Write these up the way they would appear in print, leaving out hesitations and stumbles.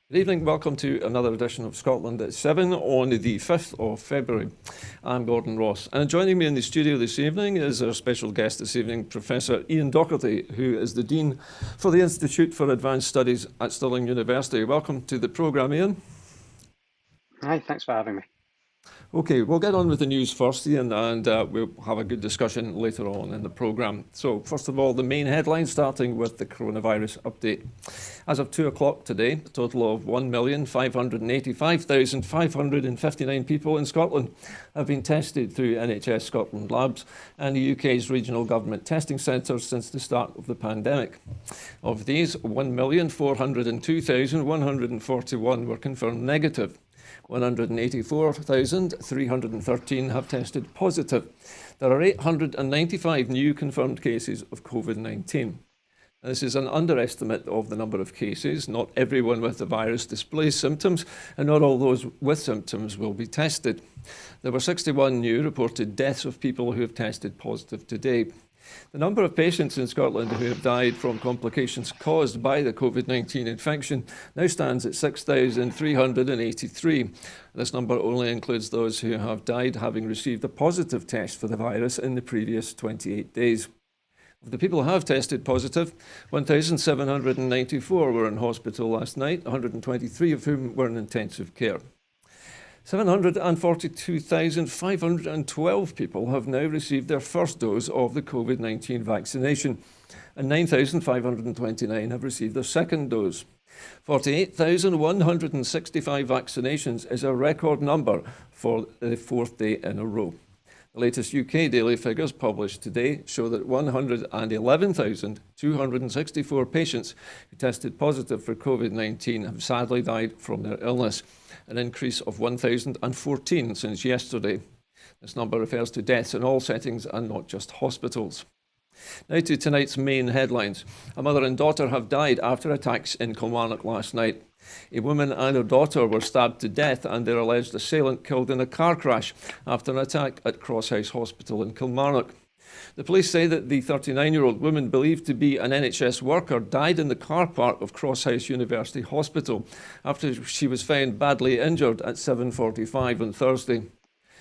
Good evening, welcome to another edition of Scotland at 7 on the 5th of February. I'm Gordon Ross, and joining me in the studio this evening is our special guest this evening, Professor Iain Docherty, who is the Dean for the Institute for Advanced Studies at Stirling University. Welcome to the programme, Iain. Hi, thanks for having me. Okay, we'll get on with the news first, Iain, and we'll have a good discussion later on in the programme. So, first of all, the main headlines, starting with the coronavirus update. As of 2 o'clock today, a total of 1,585,559 people in Scotland have been tested through NHS Scotland labs and the UK's regional government testing centres since the start of the pandemic. Of these, 1,402,141 were confirmed negative. 184,313 have tested positive. There are 895 new confirmed cases of COVID-19. This is an underestimate of the number of cases. Not everyone with the virus displays symptoms, and not all those with symptoms will be tested. There were 61 new reported deaths of people who have tested positive today. The number of patients in Scotland who have died from complications caused by the COVID-19 infection now stands at 6,383. This number only includes those who have died having received a positive test for the virus in the previous 28 days. Of the people who have tested positive, 1,794 were in hospital last night, 123 of whom were in intensive care. 742,512 people have now received their first dose of the COVID-19 vaccination, and 9,529 have received their second dose. 48,165 vaccinations is a record number for the fourth day in a row. The latest UK daily figures published today show that 111,264 patients who tested positive for COVID-19 have sadly died from their illness, an increase of 1,014 since yesterday. This number refers to deaths in all settings and not just hospitals. Now to tonight's main headlines. A mother and daughter have died after attacks in Kilmarnock last night. A woman and her daughter were stabbed to death and their alleged assailant killed in a car crash after an attack at Crosshouse Hospital in Kilmarnock. The police say that the 39-year-old woman, believed to be an NHS worker, died in the car park of Crosshouse University Hospital after she was found badly injured at 7:45 on Thursday.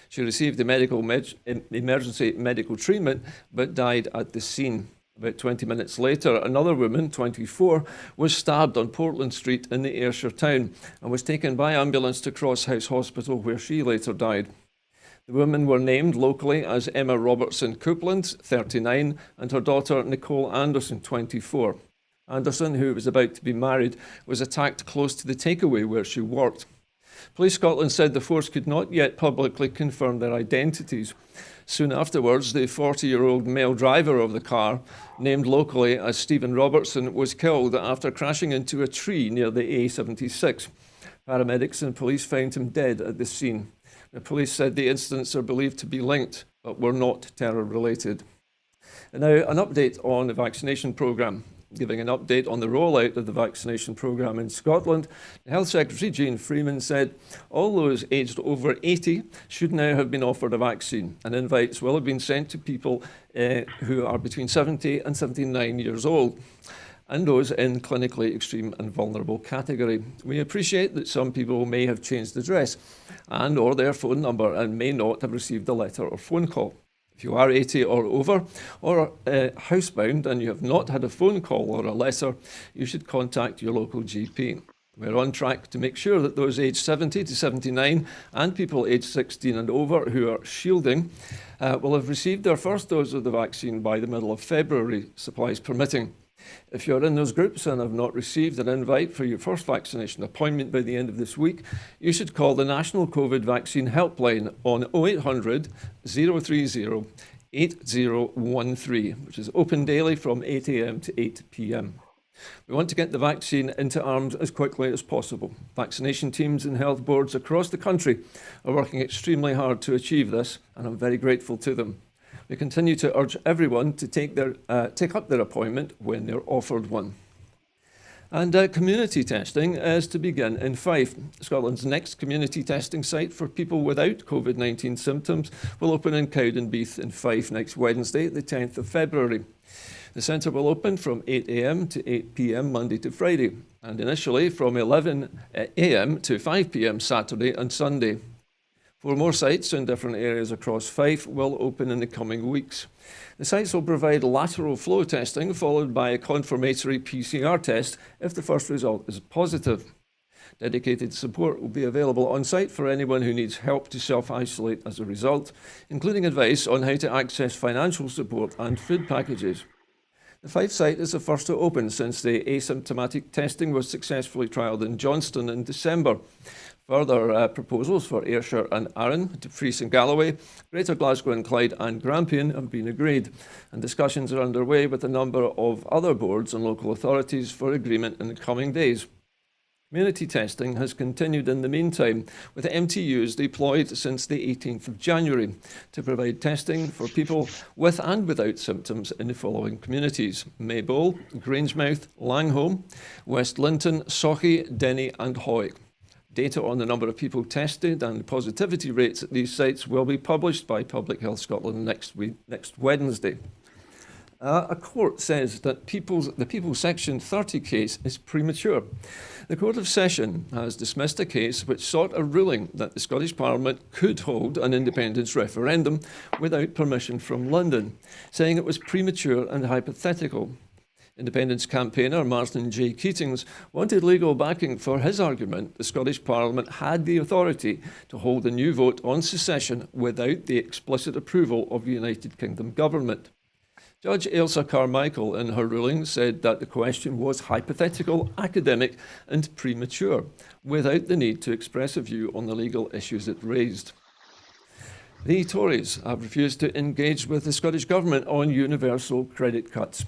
She received emergency medical treatment but died at the scene. About 20 minutes later, another woman, 24, was stabbed on Portland Street in the Ayrshire town and was taken by ambulance to Crosshouse Hospital, where she later died. The women were named locally as Emma Robertson Coupland, 39, and her daughter Nicole Anderson, 24. Anderson, who was about to be married, was attacked close to the takeaway where she worked. Police Scotland said the force could not yet publicly confirm their identities. Soon afterwards, the 40-year-old male driver of the car, named locally as Stephen Robertson, was killed after crashing into a tree near the A76. Paramedics and police found him dead at the scene. The police said the incidents are believed to be linked, but were not terror-related. And now, an update on the vaccination programme. Giving an update on the rollout of the vaccination programme in Scotland, the Health Secretary, Jane Freeman, said all those aged over 80 should now have been offered a vaccine, and invites will have been sent to people who are between 70 and 79 years old, and those in clinically extreme and vulnerable category. We appreciate that some people may have changed address and or their phone number and may not have received a letter or phone call. If you are 80 or over, or housebound and you have not had a phone call or a letter, you should contact your local GP. We're on track to make sure that those aged 70 to 79 and people aged 16 and over who are shielding will have received their first dose of the vaccine by the middle of February, supplies permitting. If you're in those groups and have not received an invite for your first vaccination appointment by the end of this week, you should call the National COVID Vaccine Helpline on 0800 030 8013, which is open daily from 8 a.m. to 8 p.m. We want to get the vaccine into arms as quickly as possible. Vaccination teams and health boards across the country are working extremely hard to achieve this, and I'm very grateful to them. We continue to urge everyone to take up their appointment when they're offered one. And community testing is to begin in Fife. Scotland's next community testing site for people without COVID-19 symptoms will open in Cowdenbeath in Fife next Wednesday, the 10th of February. The centre will open from 8 a.m. to 8 p.m. Monday to Friday, and initially from 11 a.m. to 5 p.m. Saturday and Sunday. 4 more sites in different areas across Fife will open in the coming weeks. The sites will provide lateral flow testing followed by a confirmatory PCR test if the first result is positive. Dedicated support will be available on site for anyone who needs help to self-isolate as a result, including advice on how to access financial support and food packages. The Fife site is the first to open since the asymptomatic testing was successfully trialled in Johnston in December. Further proposals for Ayrshire and Arran, Dumfries and Galloway, Greater Glasgow and Clyde and Grampian have been agreed, and discussions are underway with a number of other boards and local authorities for agreement in the coming days. Community testing has continued in the meantime, with MTUs deployed since the 18th of January to provide testing for people with and without symptoms in the following communities: Maybole, Grangemouth, Langholm, West Linton, Sauchie, Denny and Howick. Data on the number of people tested and positivity rates at these sites will be published by Public Health Scotland next Wednesday. A court says that the People's Section 30 case is premature. The Court of Session has dismissed a case which sought a ruling that the Scottish Parliament could hold an independence referendum without permission from London, saying it was premature and hypothetical. Independence campaigner Marsden J. Keatings wanted legal backing for his argument the Scottish Parliament had the authority to hold a new vote on secession without the explicit approval of the United Kingdom government. Judge Ailsa Carmichael, in her ruling, said that the question was hypothetical, academic and premature, without the need to express a view on the legal issues it raised. The Tories have refused to engage with the Scottish Government on universal credit cuts.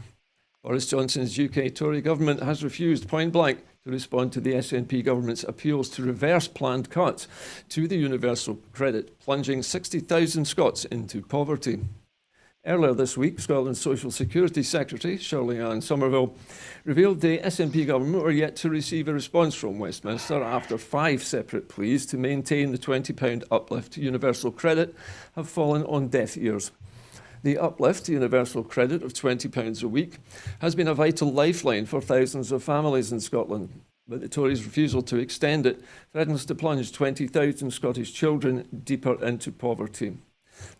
Boris Johnson's UK Tory government has refused point blank to respond to the SNP government's appeals to reverse planned cuts to the universal credit, plunging 60,000 Scots into poverty. Earlier this week, Scotland's Social Security Secretary, Shirley-Ann Somerville, revealed the SNP government were yet to receive a response from Westminster after 5 separate pleas to maintain the £20 uplift to universal credit have fallen on deaf ears. The uplift to universal credit of £20 a week has been a vital lifeline for thousands of families in Scotland, but the Tories' refusal to extend it threatens to plunge 20,000 Scottish children deeper into poverty.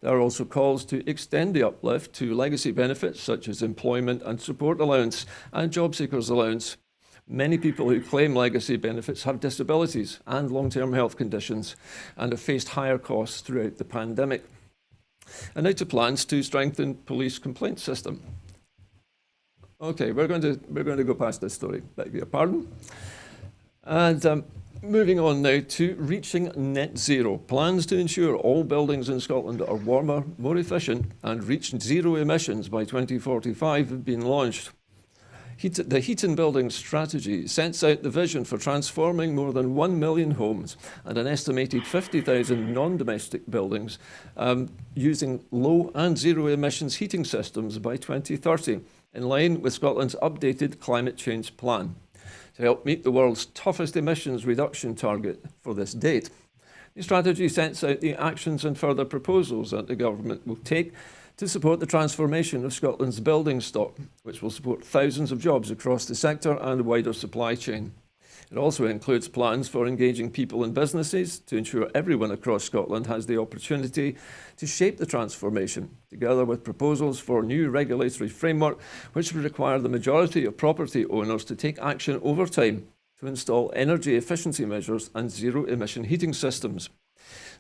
There are also calls to extend the uplift to legacy benefits such as employment and support allowance and job seekers allowance. Many people who claim legacy benefits have disabilities and long-term health conditions and have faced higher costs throughout the pandemic. And now to plans to strengthen police complaint system. Okay, we're going to go past this story. Beg your pardon. And moving on now to reaching net zero. Plans to ensure all buildings in Scotland are warmer, more efficient, and reach zero emissions by 2045 have been launched. The Heat and Building Strategy sets out the vision for transforming more than 1 million homes and an estimated 50,000 non-domestic buildings using low and zero emissions heating systems by 2030, in line with Scotland's updated climate change plan, to help meet the world's toughest emissions reduction target for this date. The strategy sets out the actions and further proposals that the government will take to support the transformation of Scotland's building stock, which will support thousands of jobs across the sector and the wider supply chain. It also includes plans for engaging people and businesses to ensure everyone across Scotland has the opportunity to shape the transformation, together with proposals for new regulatory framework which would require the majority of property owners to take action over time to install energy efficiency measures and zero-emission heating systems.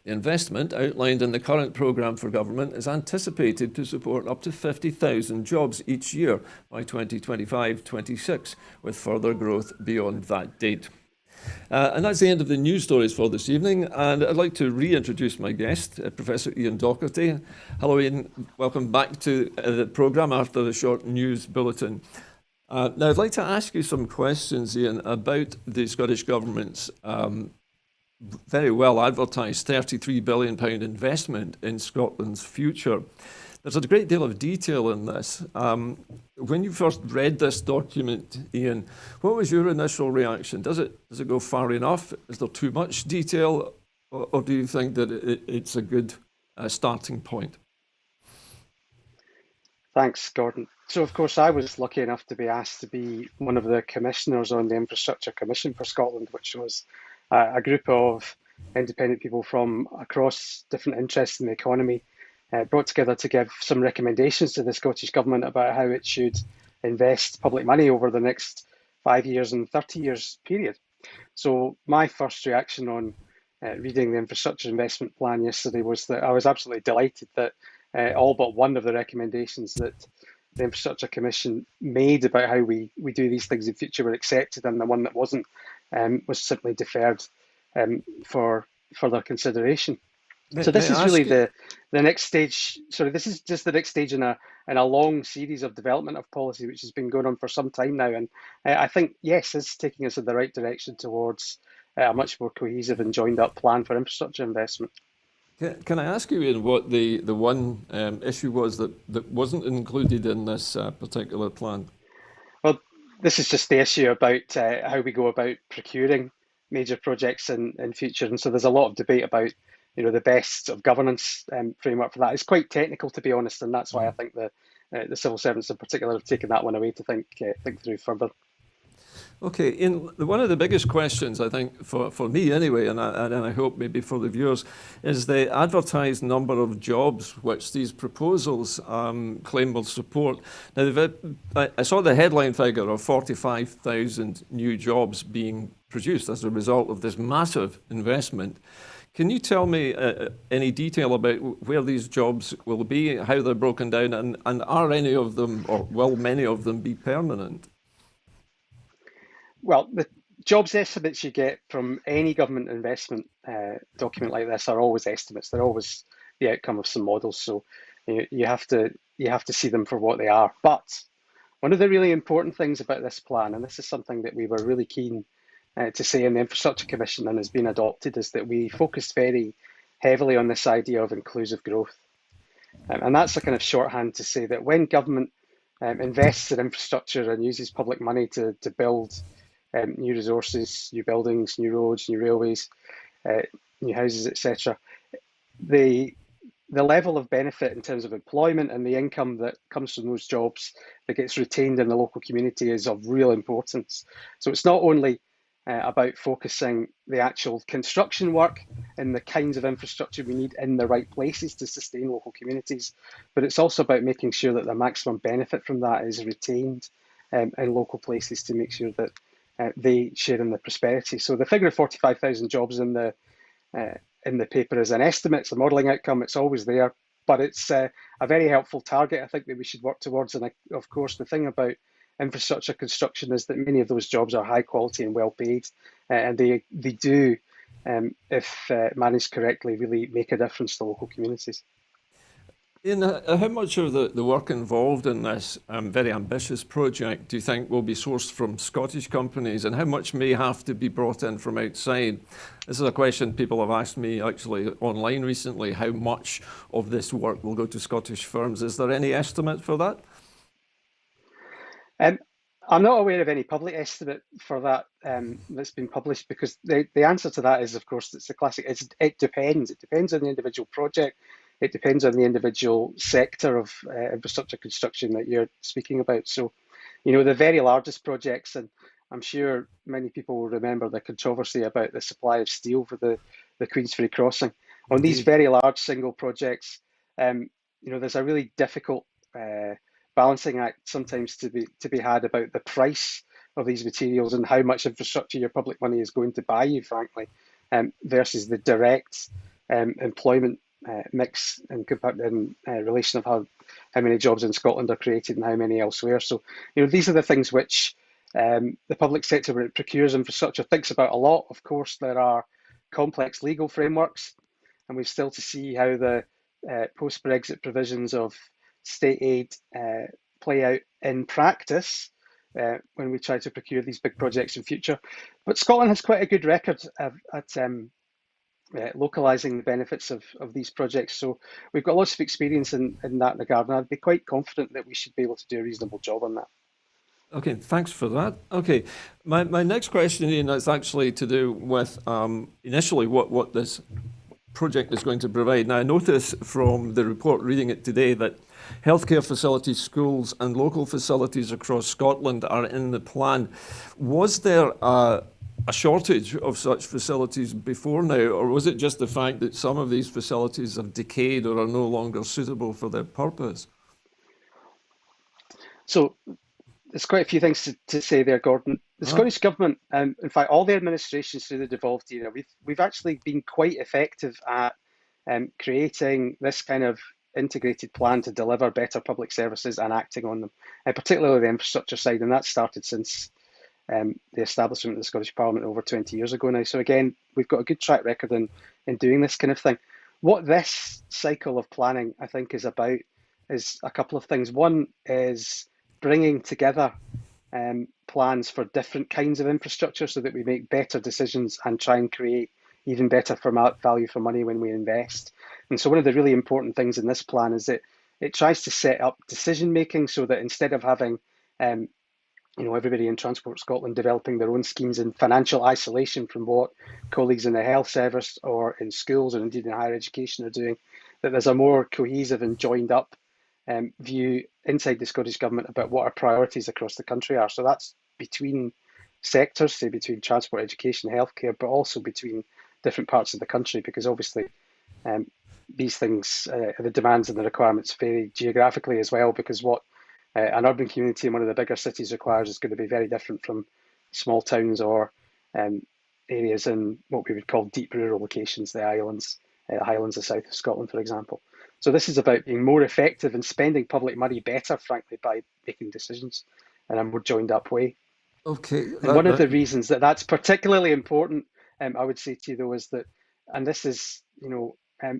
The investment outlined in the current programme for government is anticipated to support up to 50,000 jobs each year by 2025-26, with further growth beyond that date. And that's the end of the news stories for this evening, and I'd like to reintroduce my guest, Professor Iain Docherty. Hello Iain, welcome back to the programme after the short news bulletin. Now I'd like to ask you some questions, Iain, about the Scottish Government's very well advertised £33 billion investment in Scotland's future. There's a great deal of detail in this. When you first read this document, Iain, what was your initial reaction? Does it go far enough? Is there too much detail? Or do you think that it's a good starting point? Thanks, Gordon. So, of course, I was lucky enough to be asked to be one of the commissioners on the Infrastructure Commission for Scotland, which was a group of independent people from across different interests in the economy, brought together to give some recommendations to the Scottish Government about how it should invest public money over the next 5 years and 30 years period. So, my first reaction on reading the infrastructure investment plan yesterday was that I was absolutely delighted that all but one of the recommendations that the Infrastructure Commission made about how we do these things in future were accepted, and the one that wasn't was simply deferred for further consideration. So May this I is really ask you? the next stage. Sorry, this is just the next stage in a long series of development of policy which has been going on for some time now, and I think yes, it's taking us in the right direction towards a much more cohesive and joined up plan for infrastructure investment. Can I ask you, Ian, what the one issue was that wasn't included in this particular plan? Well, this is just the issue about how we go about procuring major projects in future, and so there's a lot of debate about, the best sort of governance framework for that. It's quite technical, to be honest, and that's why I think the civil servants in particular have taken that one away to think through further. Okay, in one of the biggest questions, I think, for me anyway, and I hope maybe for the viewers, is the advertised number of jobs which these proposals claim will support. Now, I saw the headline figure of 45,000 new jobs being produced as a result of this massive investment. Can you tell me any detail about where these jobs will be, how they're broken down, and are any of them, or will many of them be permanent? Well, the jobs estimates you get from any government investment document like this are always estimates. They're always the outcome of some models, so you have to see them for what they are. But one of the really important things about this plan, and this is something that we were really keen to say in the Infrastructure Commission and has been adopted, is that we focused very heavily on this idea of inclusive growth. And that's a kind of shorthand to say that when government invests in infrastructure and uses public money to build new resources, new buildings, new roads, new railways, uh, new houses, etc., the the level of benefit in terms of employment and the income that comes from those jobs that gets retained in the local community is of real importance. So it's not only about focusing the actual construction work and the kinds of infrastructure we need in the right places to sustain local communities, but it's also about making sure that the maximum benefit from that is retained in local places to make sure that they share in the prosperity. So the figure of 45,000 jobs uh, in the paper is an estimate, it's a modelling outcome, it's always there, but it's a very helpful target I think that we should work towards. And of course, the thing about infrastructure construction is that many of those jobs are high quality and well paid, and they do, if managed correctly, really make a difference to local communities. In how much of the work involved in this very ambitious project do you think will be sourced from Scottish companies, and how much may have to be brought in from outside? This is a question people have asked me actually online recently. How much of this work will go to Scottish firms? Is there any estimate for that? Um, I'm not aware of any public estimate for that that's been published because the answer to that is, of course, it's the classic. It depends. It depends on the individual project. It depends on the individual sector of infrastructure construction that you're speaking about. So, the very largest projects, and I'm sure many people will remember the controversy about the supply of steel for the Queensferry crossing. On these Indeed. very large single projects, there's a really difficult balancing act sometimes to be had about the price of these materials and how much infrastructure your public money is going to buy you, frankly, versus the direct employment mix in relation of how many jobs in Scotland are created and how many elsewhere. So, these are the things which the public sector, when it procures infrastructure, thinks about a lot. Of course, there are complex legal frameworks, and we've still to see how the post-Brexit provisions of state aid play out in practice when we try to procure these big projects in future. But Scotland has quite a good record at localising the benefits of these projects. So we've got lots of experience in that regard, and I'd be quite confident that we should be able to do a reasonable job on that. Okay, thanks for that. Okay, my next question, Ian, is actually to do with initially what this project is going to provide. Now, I notice from the report, reading it today, that Healthcare facilities, schools, and local facilities across Scotland are in the plan. Was there a shortage of such facilities before now, or was it just the fact that some of these facilities have decayed or are no longer suitable for their purpose? So there's quite a few things to say there, Gordon. The Huh? Scottish Government, in fact, all the administrations through the devolved era, we've actually been quite effective at creating this kind of integrated plan to deliver better public services and acting on them, and particularly the infrastructure side. And that started since the establishment of the Scottish Parliament over 20 years ago now. So again, we've got a good track record in doing this kind of thing. What this cycle of planning, I think, is about is a couple of things. One is bringing together plans for different kinds of infrastructure so that we make better decisions and try and create even better value for money when we invest. And so one of the really important things in this plan is that it tries to set up decision making so that instead of having everybody in Transport Scotland developing their own schemes in financial isolation from what colleagues in the health service or in schools or indeed in higher education are doing, that there's a more cohesive and joined up view inside the Scottish Government about what our priorities across the country are. So that's between sectors, say between transport, education, healthcare, but also between different parts of the country, because obviously these things, the demands and the requirements vary geographically as well, because what an urban community in one of the bigger cities requires is going to be very different from small towns or areas in what we would call deep rural locations, the islands, Highlands of south of Scotland, for example. So this is about being more effective and spending public money better, frankly, by making decisions in a more joined up way. Okay, And one of the reasons that that's particularly important, I would say to you though, is that, and this is,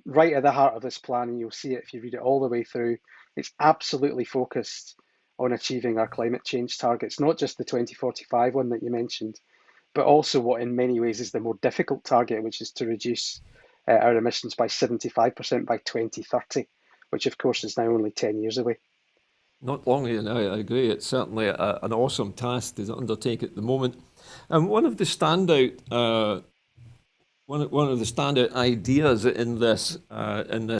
right at the heart of this plan, and you'll see it if you read it all the way through, it's absolutely focused on achieving our climate change targets, not just the 2045 one that you mentioned, but also what in many ways is the more difficult target, which is to reduce our emissions by 75% by 2030, which of course is now only 10 years away. not long ago now, I agree. It's certainly an awesome task to undertake at the moment. And one of the standout one of the standout ideas in this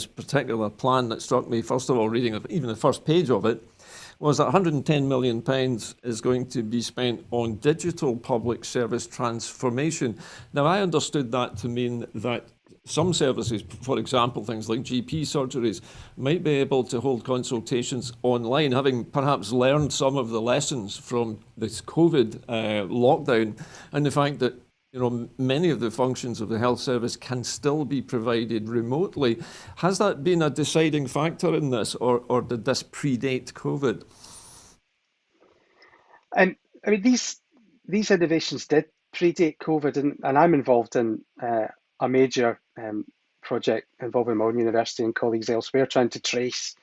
particular plan that struck me, first of all, reading even the first page of it, was that £110 million is going to be spent on digital public service transformation. Now, I understood that to mean that some services, for example, things like GP surgeries, might be able to hold consultations online, having perhaps learned some of the lessons from this COVID lockdown, and the fact that many of the functions of the health service can still be provided remotely. Has that been a deciding factor in this, or did this predate COVID? And I mean, these innovations did predate COVID, and I'm involved in a major project involving my own university and colleagues elsewhere, trying to trace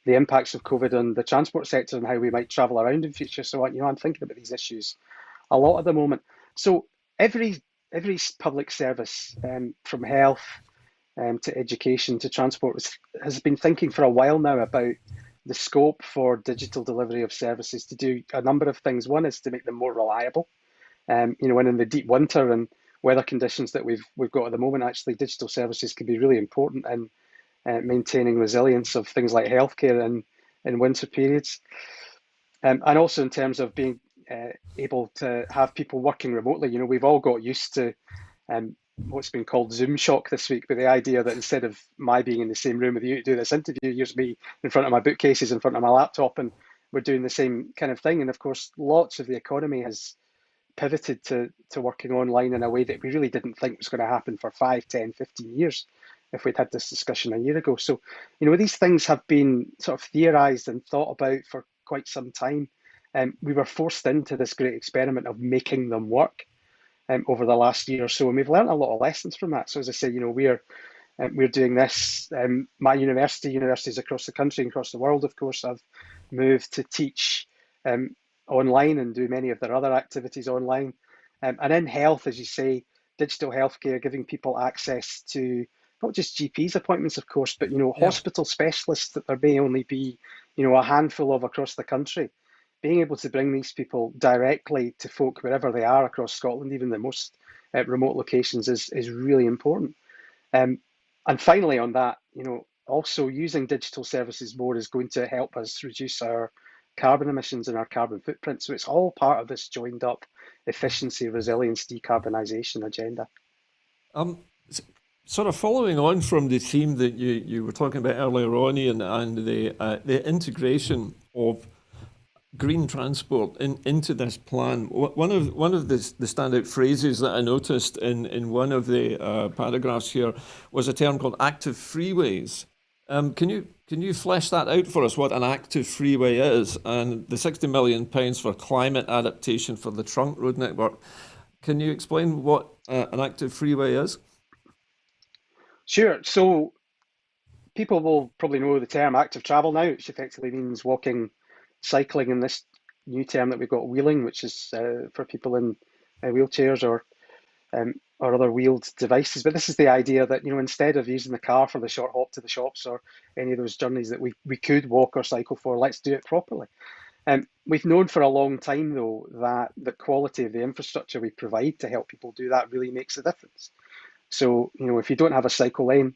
the impacts of COVID on the transport sector and how we might travel around in future. So, I'm thinking about these issues a lot at the moment. So every public service, from health to education to transport, has been thinking for a while now about the scope for digital delivery of services to do a number of things. One is to make them more reliable. When in the deep winter and weather conditions that we've got at the moment, actually digital services can be really important in maintaining resilience of things like healthcare in winter periods. And also in terms of being able to have people working remotely. We've all got used to what's been called Zoom shock this week, but the idea that instead of my being in the same room with you to do this interview, here's me in front of my bookcases, in front of my laptop, and we're doing the same kind of thing. And of course, lots of the economy has pivoted to working online in a way that we really didn't think was going to happen for 5, 10, 15 years if we'd had this discussion a year ago. So, these things have been sort of theorized and thought about for quite some time. We were forced into this great experiment of making them work over the last year or so, and we've learned a lot of lessons from that. So as I say, we're doing this. My universities across the country and across the world, of course, have moved to teach online and do many of their other activities online. And in health, as you say, digital healthcare, giving people access to not just GPs appointments, of course, but Yeah. hospital specialists that there may only be a handful of across the country. Being able to bring these people directly to folk wherever they are across Scotland, even the most remote locations, is really important. And finally, on that, also using digital services more is going to help us reduce our carbon emissions and our carbon footprint. So it's all part of this joined up efficiency, resilience, decarbonisation agenda. Um, s- Sort of following on from the theme that you were talking about earlier on, Ian, and the integration of green transport into this plan. One of the standout phrases that I noticed in one of the paragraphs here was a term called active freeways. Can you flesh that out for us? What an active freeway is, and the £60 million for climate adaptation for the trunk road network. Can you explain what an active freeway is? Sure. So people will probably know the term active travel now, which effectively means walking, cycling, and this new term that we've got, wheeling, which is for people in wheelchairs or other wheeled devices. But this is the idea that, instead of using the car for the short hop to the shops or any of those journeys that we could walk or cycle for, let's do it properly. We've known for a long time, though, that the quality of the infrastructure we provide to help people do that really makes a difference. So, if you don't have a cycle lane,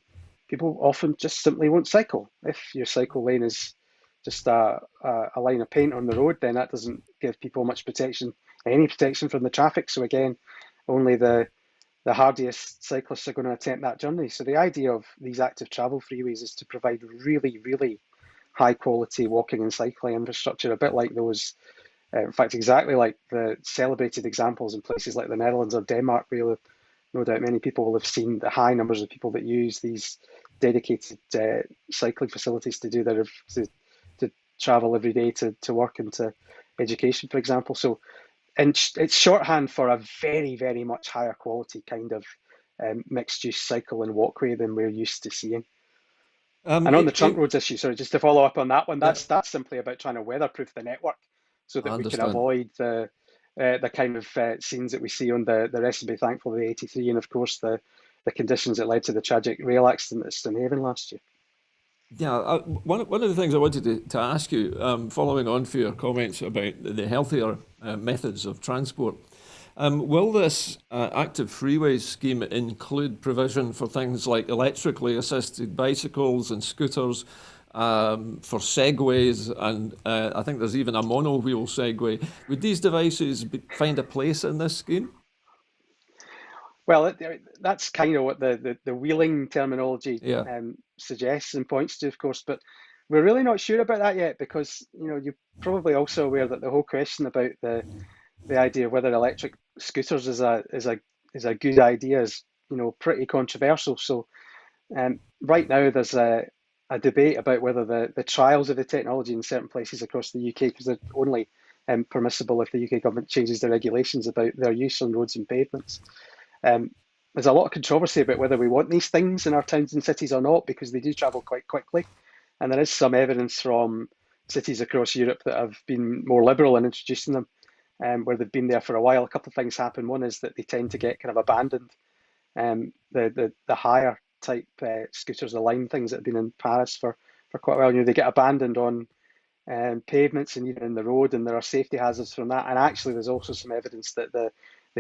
people often just simply won't cycle. If your cycle lane is just a line of paint on the road, then that doesn't give people much protection, any protection from the traffic. So again, only the hardiest cyclists are going to attempt that journey. So the idea of these active travel freeways is to provide really, really high quality walking and cycling infrastructure, a bit like those, in fact, exactly like the celebrated examples in places like the Netherlands or Denmark, where no doubt many people will have seen the high numbers of people that use these dedicated cycling facilities to do to travel every day to work and to education, for example. So, and it's shorthand for a very, very much higher quality kind of mixed use cycle and walkway than we're used to seeing. And on the trunk roads issue, sorry, just to follow up on that one, Yeah, that's simply about trying to weatherproof the network so I that we can understand. avoid the kind of scenes that we see on the rest of me, thankfully, the 83, and of course the conditions that led to the tragic rail accident at Stonehaven last year. Yeah, one of the things I wanted to ask you, following on for your comments about the healthier methods of transport, will this active freeways scheme include provision for things like electrically assisted bicycles and scooters, for segways, and I think there's even a mono-wheel segway? Would these devices find a place in this scheme? Well, that's kind of what the wheeling terminology Yeah. suggests and points to, of course, but we're really not sure about that yet because, you're probably also aware that the whole question about the idea of whether electric scooters is a good idea is, pretty controversial. So right now there's a debate about whether the trials of the technology in certain places across the UK, because they're only permissible if the UK government changes the regulations about their use on roads and pavements. Um, there's a lot of controversy about whether we want these things in our towns and cities or not, because they do travel quite quickly. And there is some evidence from cities across Europe that have been more liberal in introducing them, where they've been there for a while. A couple of things happen. One is that they tend to get kind of abandoned. The higher type scooters, the Lime things that have been in Paris for quite a while, they get abandoned on pavements and even in the road, and there are safety hazards from that. And actually, there's also some evidence that the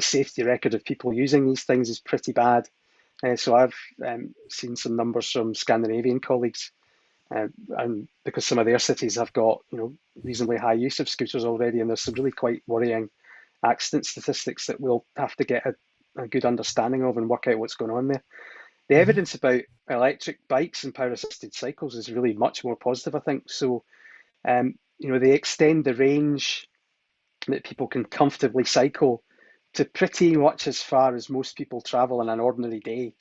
safety record of people using these things is pretty bad. So I've seen some numbers from Scandinavian colleagues, and because some of their cities have got reasonably high use of scooters already, and there's some really quite worrying accident statistics that we'll have to get a good understanding of and work out what's going on there. The Mhm. evidence about electric bikes and power assisted cycles is really much more positive, I think. So they extend the range that people can comfortably cycle to pretty much as far as most people travel in an ordinary day,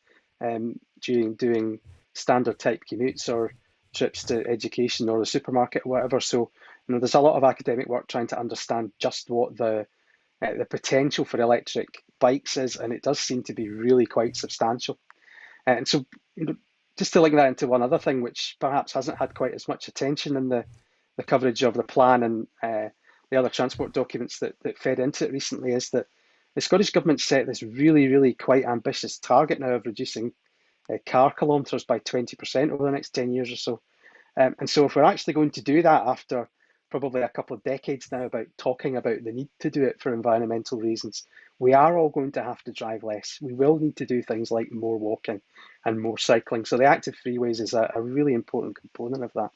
during doing standard type commutes or trips to education or the supermarket or whatever. So, there's a lot of academic work trying to understand just what the potential for electric bikes is, and it does seem to be really quite substantial. And so, just to link that into one other thing, which perhaps hasn't had quite as much attention in the coverage of the plan and the other transport documents that fed into it recently, is that the Scottish Government set this really, really quite ambitious target now of reducing car kilometres by 20% over the next 10 years or so. And so if we're actually going to do that after probably a couple of decades now about talking about the need to do it for environmental reasons, we are all going to have to drive less. We will need to do things like more walking and more cycling. So the active freeways is a really important component of that.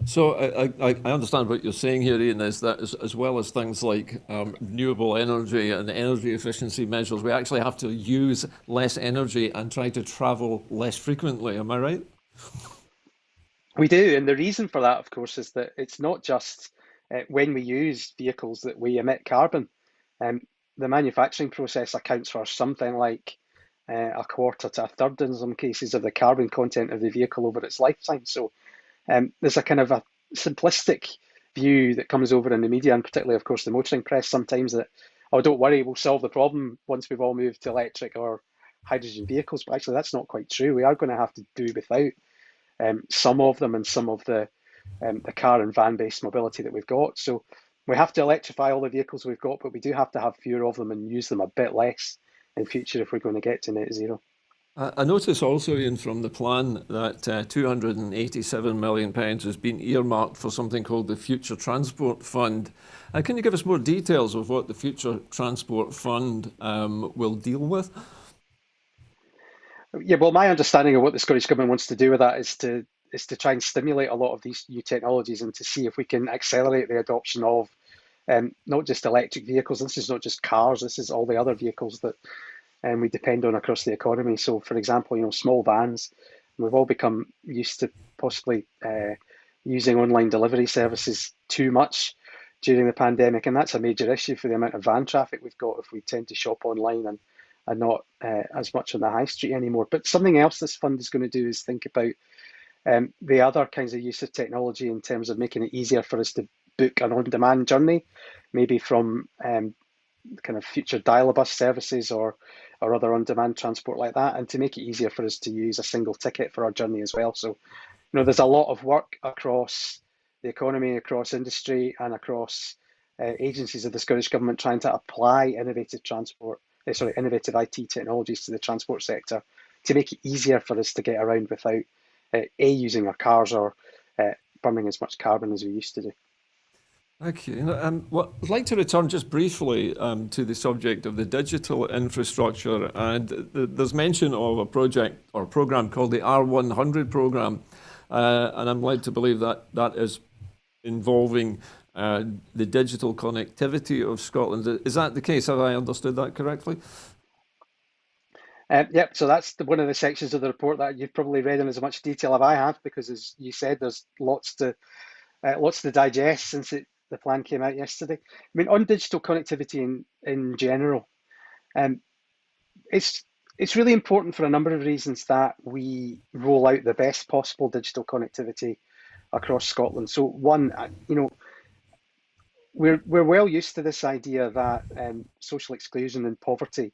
So I understand what you're saying here, Ian, is that as well as things like renewable energy and energy efficiency measures, we actually have to use less energy and try to travel less frequently. Am I right? We do, and the reason for that, of course, is that it's not just when we use vehicles that we emit carbon. Um, the manufacturing process accounts for something like a quarter to a third in some cases of the carbon content of the vehicle over its lifetime. So there's a kind of a simplistic view that comes over in the media, and particularly, of course, the motoring press sometimes that, oh, don't worry, we'll solve the problem once we've all moved to electric or hydrogen vehicles. But actually, that's not quite true. We are going to have to do without some of them and some of the car and van based mobility that we've got. So we have to electrify all the vehicles we've got, but we do have to have fewer of them and use them a bit less in future if we're going to get to net zero. I notice also, Ian, from the plan that £287 million has been earmarked for something called the Future Transport Fund. Can you give us more details of what the Future Transport Fund will deal with? Yeah, well, my understanding of what the Scottish Government wants to do with that is to try and stimulate a lot of these new technologies and to see if we can accelerate the adoption of not just electric vehicles. This is not just cars. This is all the other vehicles that we depend on across the economy. So, for example, small vans. We've all become used to possibly using online delivery services too much during the pandemic, and that's a major issue for the amount of van traffic we've got if we tend to shop online and not as much on the high street anymore. But something else this fund is going to do is think about the other kinds of use of technology in terms of making it easier for us to book an on-demand journey, maybe from kind of future dial-a-bus services or other on-demand transport like that, and to make it easier for us to use a single ticket for our journey as well. So, there's a lot of work across the economy, across industry, and across agencies of the Scottish Government trying to apply innovative IT technologies to the transport sector to make it easier for us to get around without using our cars or burning as much carbon as we used to do. Thank you. Well, I'd like to return just briefly to the subject of the digital infrastructure. And there's mention of a project or program called the R100 program. And I'm led to believe that that is involving the digital connectivity of Scotland. Is that the case? Have I understood that correctly? Yep, so that's one of the sections of the report that you've probably read in as much detail as I have, because as you said, there's lots to digest since the plan came out yesterday. I mean, on digital connectivity in general, um, it's really important for a number of reasons that we roll out the best possible digital connectivity across Scotland. So one, we're well used to this idea that social exclusion and poverty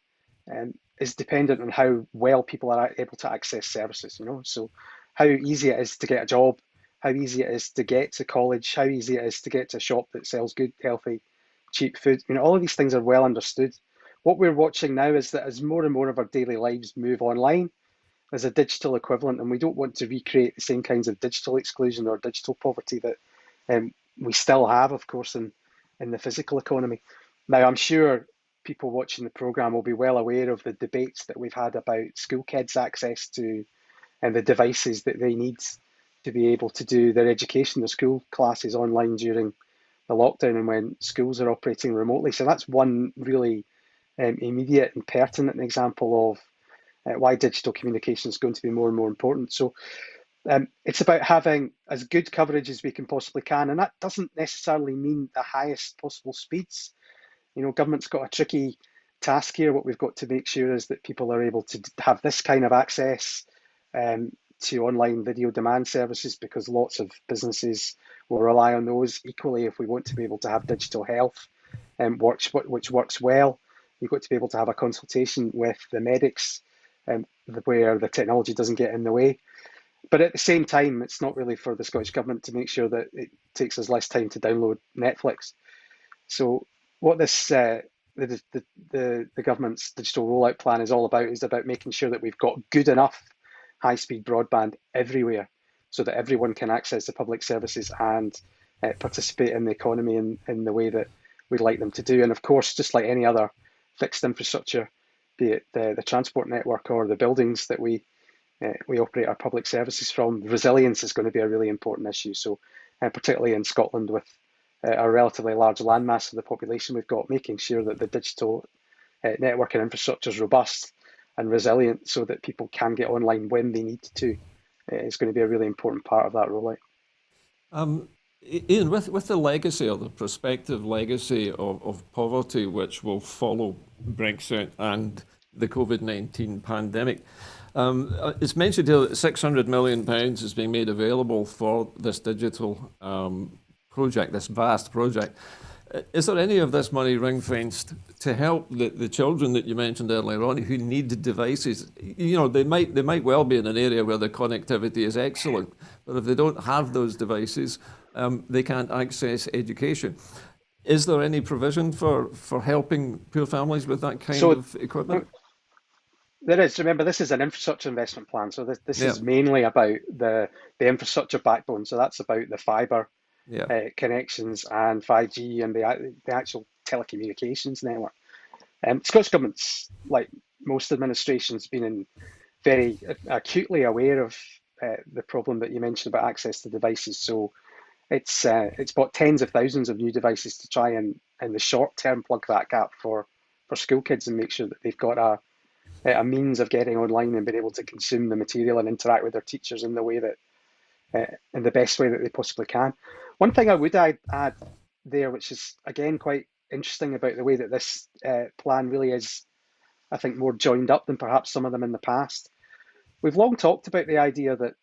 is dependent on how well people are able to access services. So how easy it is to get a job, how easy it is to get to college, how easy it is to get to a shop that sells good, healthy, cheap food. All of these things are well understood. What we're watching now is that as more and more of our daily lives move online, there's a digital equivalent, and we don't want to recreate the same kinds of digital exclusion or digital poverty that we still have, of course, in the physical economy. Now, I'm sure people watching the programme will be well aware of the debates that we've had about school kids' access to and the devices that they need to be able to do their education, their school classes online during the lockdown and when schools are operating remotely. So that's one really immediate and pertinent example of why digital communication is going to be more and more important. So it's about having as good coverage as we can possibly can, and that doesn't necessarily mean the highest possible speeds. Government's got a tricky task here. What we've got to make sure is that people are able to have this kind of access to online video demand services, because lots of businesses will rely on those. Equally, if we want to be able to have digital health which works well, you've got to be able to have a consultation with the medics where the technology doesn't get in the way. But at the same time, it's not really for the Scottish Government to make sure that it takes us less time to download Netflix. So what the government's digital rollout plan is all about is about making sure that we've got good enough high-speed broadband everywhere so that everyone can access the public services and participate in the economy in the way that we'd like them to do. And of course, just like any other fixed infrastructure, be it the transport network or the buildings that we operate our public services from. Resilience is going to be a really important issue. So, particularly in Scotland, with a relatively large landmass of the population we've got, making sure that the digital network and infrastructure is robust and resilient so that people can get online when they need to is going to be a really important part of that rollout. Um, Ian, with the legacy or the prospective legacy of poverty which will follow Brexit and the COVID-19 pandemic, it's mentioned here that £600 million is being made available for this digital project, this vast project. Is there any of this money ring-fenced to help the children that you mentioned earlier on who need devices? You know, they might well be in an area where the connectivity is excellent, but if they don't have those devices, they can't access education. Is there any provision for helping poor families with that kind of equipment? There is. Remember, this is an infrastructure investment plan, so this Yeah, is mainly about the infrastructure backbone. So that's about the fibre yeah. connections and 5G and the actual telecommunications network. Scottish Government's, like most administrations, been very acutely aware of the problem that you mentioned about access to devices. So it's bought tens of thousands of new devices to try and in the short term plug that gap for school kids and make sure that they've got a means of getting online and being able to consume the material and interact with their teachers in the way that in the best way that they possibly can. One thing I would add there, which is again quite interesting about the way that this plan really is, I think, more joined up than perhaps some of them in the past. We've long talked about the idea that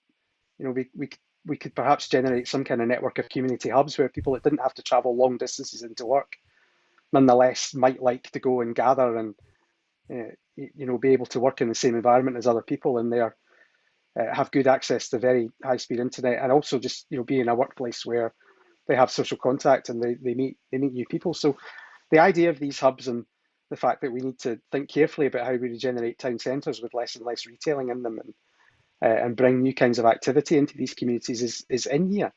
we could perhaps generate some kind of network of community hubs where people that didn't have to travel long distances into work, nonetheless, might like to go and gather and be able to work in the same environment as other people and there have good access to very high speed internet and also just be in a workplace where they have social contact and they meet new people. So the idea of these hubs and the fact that we need to think carefully about how we regenerate town centres with less and less retailing in them and bring new kinds of activity into these communities is in here.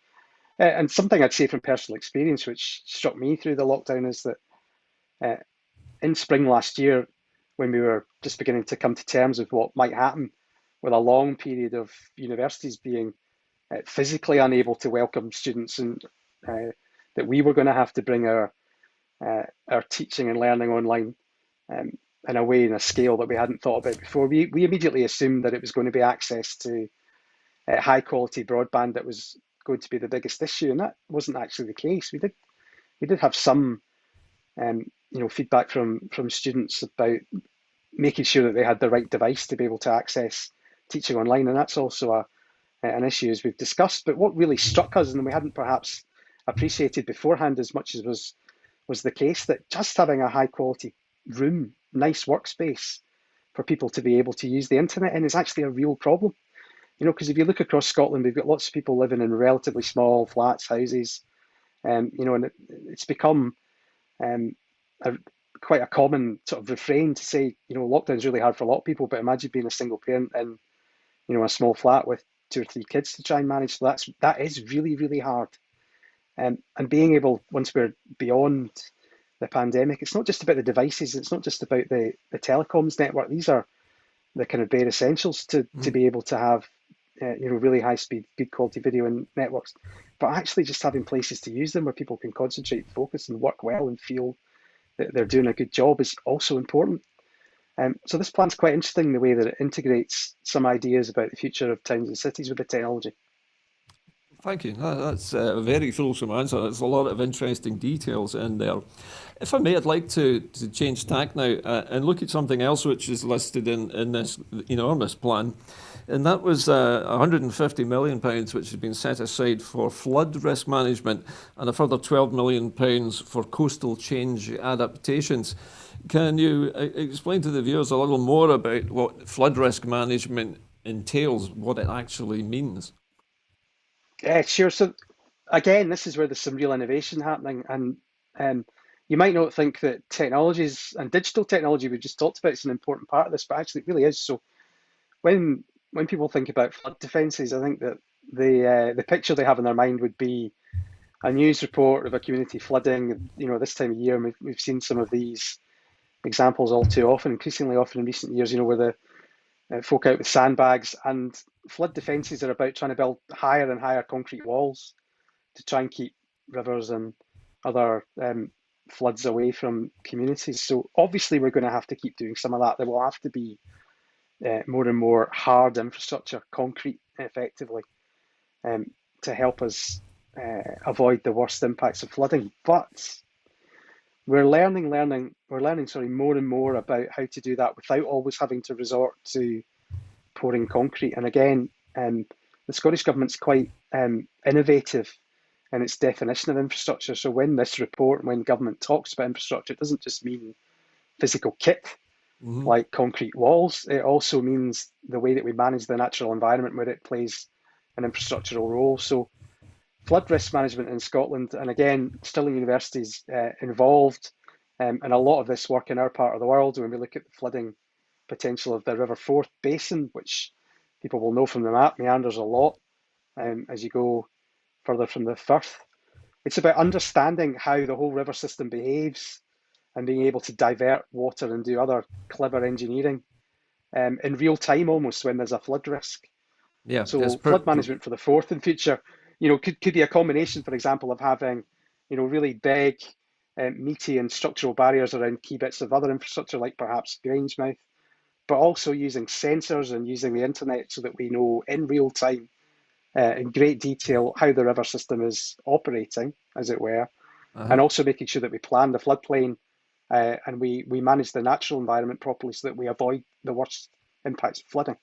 And something I'd say from personal experience, which struck me through the lockdown, is that uh, in spring last year, when we were just beginning to come to terms with what might happen with a long period of universities being physically unable to welcome students and that we were going to have to bring our teaching and learning online um, in a way, in a scale that we hadn't thought about before. We immediately assumed that it was going to be access to high quality broadband that was going to be the biggest issue, and that wasn't actually the case. We did have some feedback from students about making sure that they had the right device to be able to access teaching online, and that's also an issue as we've discussed. But what really struck us, and we hadn't perhaps appreciated beforehand as much as was the case, that just having a high quality room, nice workspace for people to be able to use the internet in is actually a real problem. Because if you look across Scotland, we've got lots of people living in relatively small flats, houses, and it's become um, a, quite a common sort of refrain to say, lockdown's really hard for a lot of people, but imagine being a single parent in, a small flat with two or three kids to try and manage. So that is really, really hard. And being able, once we're beyond the pandemic, it's not just about the devices, it's not just about the telecoms network. These are the kind of bare essentials to be able to have, really high speed, good quality video and networks. But actually just having places to use them where people can concentrate, focus and work well and feel that they're doing a good job is also important. So this plan's quite interesting, the way that it integrates some ideas about the future of towns and cities with the technology. Thank you. That's a very fulsome answer. There's a lot of interesting details in there. If I may, I'd like to change tack now and look at something else which is listed in this enormous plan. And that was £150 million, which has been set aside for flood risk management and a further £12 million for coastal change adaptations. Can you explain to the viewers a little more about what flood risk management entails, what it actually means? Sure. So again, this is where there's some real innovation happening, and you might not think that technologies and digital technology we just talked about is an important part of this, but actually it really is. So when people think about flood defences, I think that the picture they have in their mind would be a news report of a community flooding, this time of year. And we've seen some of these examples all too often, increasingly often in recent years, where the folk out with sandbags, and flood defences are about trying to build higher and higher concrete walls to try and keep rivers and other floods away from communities. So obviously we're going to have to keep doing some of that. There will have to be more and more hard infrastructure, concrete effectively, to help us avoid the worst impacts of flooding. But we're learning more and more about how to do that without always having to resort to pouring concrete. And again, the Scottish Government's quite innovative in its definition of infrastructure. So when government talks about infrastructure, it doesn't just mean physical kit like concrete walls. It also means the way that we manage the natural environment where it plays an infrastructural role. So flood risk management in Scotland, and again, Stirling University is involved in a lot of this work in our part of the world when we look at the flooding potential of the River Forth Basin, which people will know from the map meanders a lot as you go further from the Firth. It's about understanding how the whole river system behaves and being able to divert water and do other clever engineering in real time almost when there's a flood risk. Yeah, So flood management for the Forth in future, could be a combination, for example, of having, really big, meaty and structural barriers around key bits of other infrastructure, like perhaps Grangemouth, but also using sensors and using the internet so that we know in real time, in great detail, how the river system is operating, as it were, and also making sure that we plan the floodplain and we manage the natural environment properly so that we avoid the worst impacts of flooding.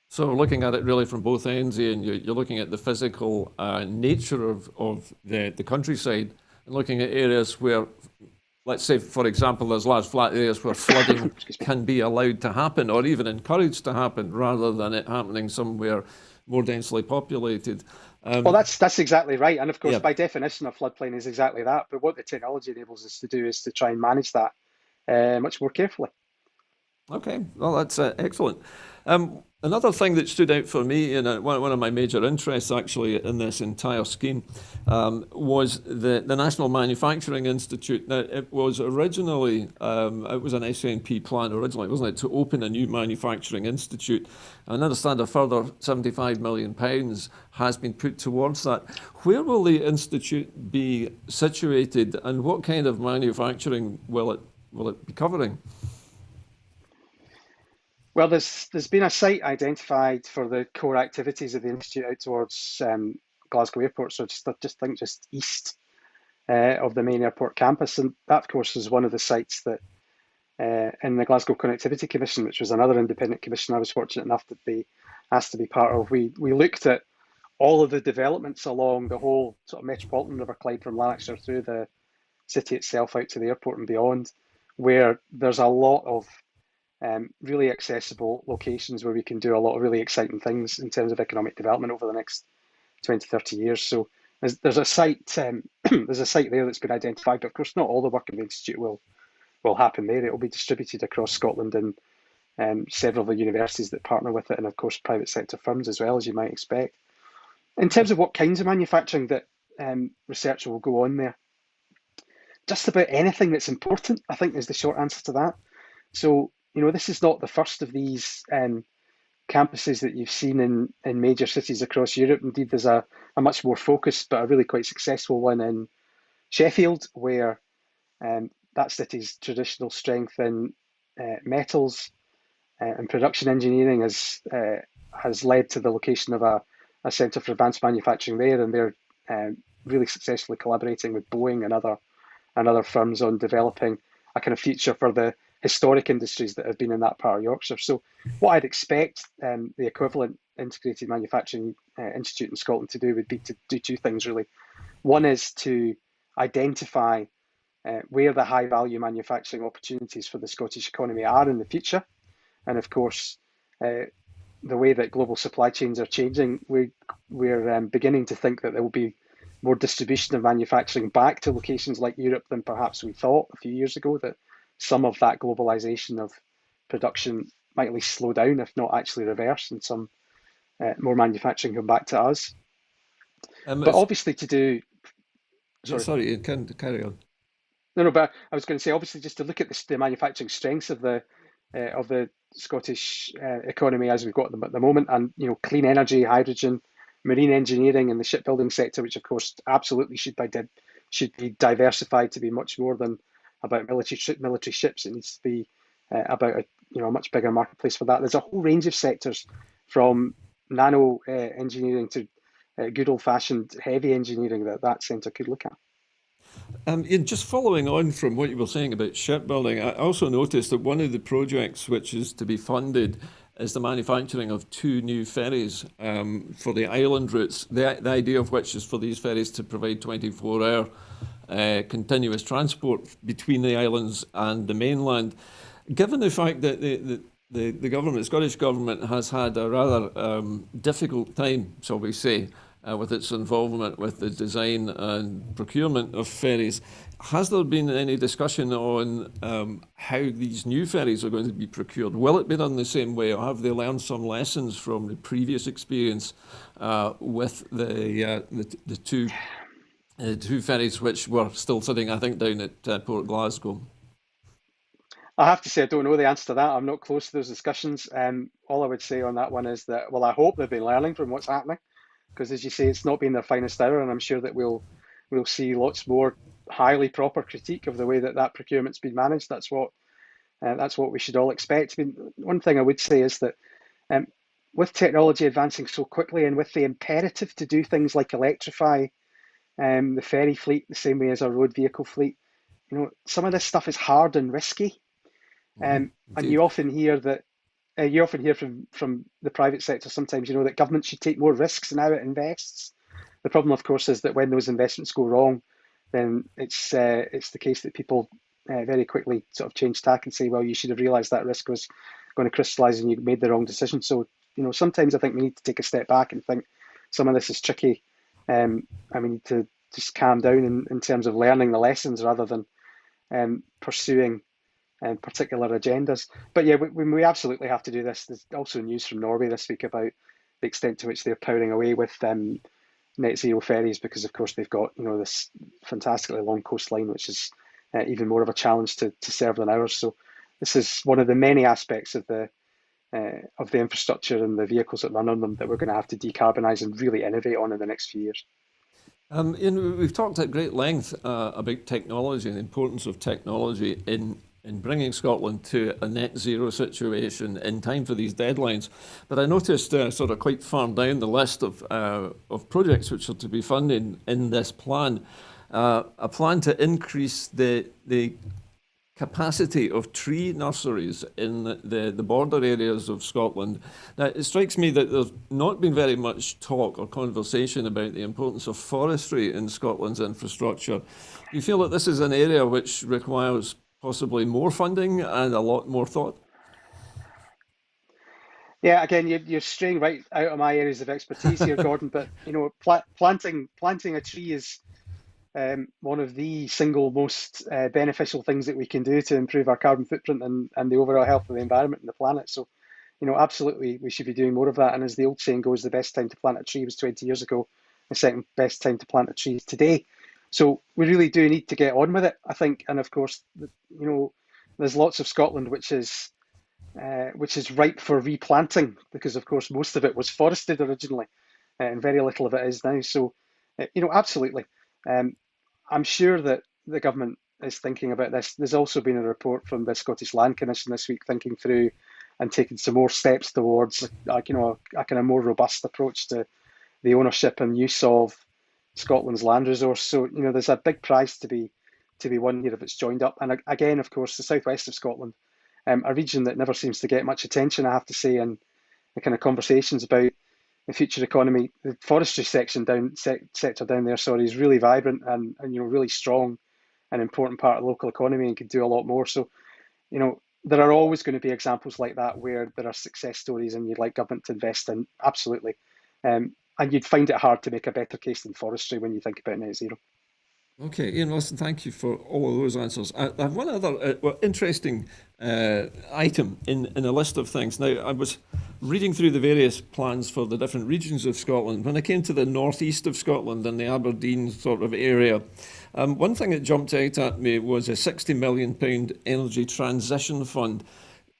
So looking at it really from both ends, Ian, you're looking at the physical nature of the countryside and looking at areas where, let's say, for example, there's large flat areas where flooding can be allowed to happen or even encouraged to happen rather than it happening somewhere more densely populated. Well, that's exactly right. And of course, by definition, a floodplain is exactly that. But what the technology enables us to do is to try and manage that much more carefully. Okay, well, that's excellent. Another thing that stood out for me, and one of my major interests actually in this entire scheme, was the National Manufacturing Institute. Now, it was originally, it was an SNP plan originally, wasn't it, to open a new manufacturing institute. And I understand a further £75 million has been put towards that. Where will the institute be situated, and what kind of manufacturing will it be covering? Well, there's been a site identified for the core activities of the institute out towards Glasgow Airport, so just east of the main airport campus, and that, of course, is one of the sites that in the Glasgow Connectivity Commission, which was another independent commission I was fortunate enough to be asked to be part of. We looked at all of the developments along the whole sort of metropolitan River Clyde from Lanarkshire through the city itself out to the airport and beyond, where there's a lot of really accessible locations where we can do a lot of really exciting things in terms of economic development over the next 20, 30 years. So there's a site there's a site there that's been identified, but of course not all the work in the institute will happen there. It will be distributed across Scotland and several of the universities that partner with it, and of course private sector firms as well, as you might expect. In terms of what kinds of manufacturing that research will go on there, just about anything that's important, I think, is the short answer to that. So, this is not the first of these campuses that you've seen in major cities across Europe. Indeed, there's a much more focused but a really quite successful one in Sheffield, where that city's traditional strength in metals and production engineering has led to the location of a centre for advanced manufacturing there, and they're really successfully collaborating with Boeing and other firms on developing a kind of future for the historic industries that have been in that part of Yorkshire. So what I'd expect the equivalent integrated manufacturing institute in Scotland to do would be to do two things really. One is to identify where the high value manufacturing opportunities for the Scottish economy are in the future. And of course, the way that global supply chains are changing, we're beginning to think that there will be more distribution of manufacturing back to locations like Europe than perhaps we thought a few years ago, that some of that globalization of production might at least slow down, if not actually reverse, and some more manufacturing come back to us. But obviously to do... Sorry, carry on. No, no, but I was going to say, obviously, just to look at the manufacturing strengths of the Scottish economy as we've got them at the moment, and clean energy, hydrogen, marine engineering, and the shipbuilding sector, which of course absolutely should be diversified to be much more than about military ships. It needs to be about a much bigger marketplace for that. There's a whole range of sectors, from nano engineering to good old-fashioned heavy engineering that centre could look at. Ian, just following on from what you were saying about shipbuilding, I also noticed that one of the projects which is to be funded is the manufacturing of 2 new ferries for the island routes. The idea of which is for these ferries to provide 24-hour continuous transport between the islands and the mainland. Given the fact that the government, the Scottish government, has had a rather difficult time, shall we say, with its involvement with the design and procurement of ferries, has there been any discussion on how these new ferries are going to be procured? Will it be done the same way, or have they learned some lessons from the previous experience with the two ferries which were still sitting, I think, down at Port Glasgow? I have to say, I don't know the answer to that. I'm not close to those discussions. All I would say on that one is that, well, I hope they've been learning from what's happening, because as you say, it's not been their finest hour, and I'm sure that we'll see lots more highly proper critique of the way that procurement's been managed. That's what we should all expect. I mean, one thing I would say is that um, with technology advancing so quickly, and with the imperative to do things like electrify the ferry fleet the same way as our road vehicle fleet, some of this stuff is hard and risky. And Indeed. you often hear from the private sector sometimes, that government should take more risks in how it invests. The problem, of course, is that when those investments go wrong, then it's the case that people very quickly sort of change tack and say, well, you should have realised that risk was going to crystallise and you made the wrong decision. So, sometimes I think we need to take a step back and think some of this is tricky, and we need to just calm down in terms of learning the lessons rather than pursuing particular agendas. But yeah, we absolutely have to do this. There's also news from Norway this week about the extent to which they're powering away with net zero ferries, because of course they've got this fantastically long coastline, which is even more of a challenge to serve than ours. So this is one of the many aspects of the infrastructure and the vehicles that run on them that we're going to have to decarbonise and really innovate on in the next few years. Ian, we've talked at great length about technology and the importance of technology in bringing Scotland to a net zero situation in time for these deadlines. But I noticed sort of quite far down the list of projects which are to be funded in this plan, a plan to increase the capacity of tree nurseries in the border areas of Scotland. Now, it strikes me that there's not been very much talk or conversation about the importance of forestry in Scotland's infrastructure. Do you feel that this is an area which requires possibly more funding and a lot more thought? Yeah, again, you're straying right out of my areas of expertise here, Gordon. But planting a tree is one of the single most beneficial things that we can do to improve our carbon footprint and the overall health of the environment and the planet. So, absolutely, we should be doing more of that. And as the old saying goes, the best time to plant a tree was 20 years ago. The second best time to plant a tree is today. So we really do need to get on with it, I think. And of course, there's lots of Scotland which is ripe for replanting, because of course most of it was forested originally, and very little of it is now. So, absolutely. Um, I'm sure that the government is thinking about this. There's also been a report from the Scottish Land Commission this week thinking through and taking some more steps towards a kind of more robust approach to the ownership and use of Scotland's land resource. So, there's a big prize to be won here if it's joined up. And again, of course, the southwest of Scotland, a region that never seems to get much attention, I have to say, in the kind of conversations about the future economy. The forestry sector down there, sorry, is really vibrant and really strong, an important part of the local economy, and could do a lot more. So, there are always going to be examples like that where there are success stories and you'd like government to invest in. Absolutely. And you'd find it hard to make a better case than forestry when you think about net zero. Okay, Ian Wilson, thank you for all of those answers. I have one other interesting item in a list of things. Now, I was Reading through the various plans for the different regions of Scotland, when I came to the northeast of Scotland and the Aberdeen sort of area, one thing that jumped out at me was a £60 million energy transition fund.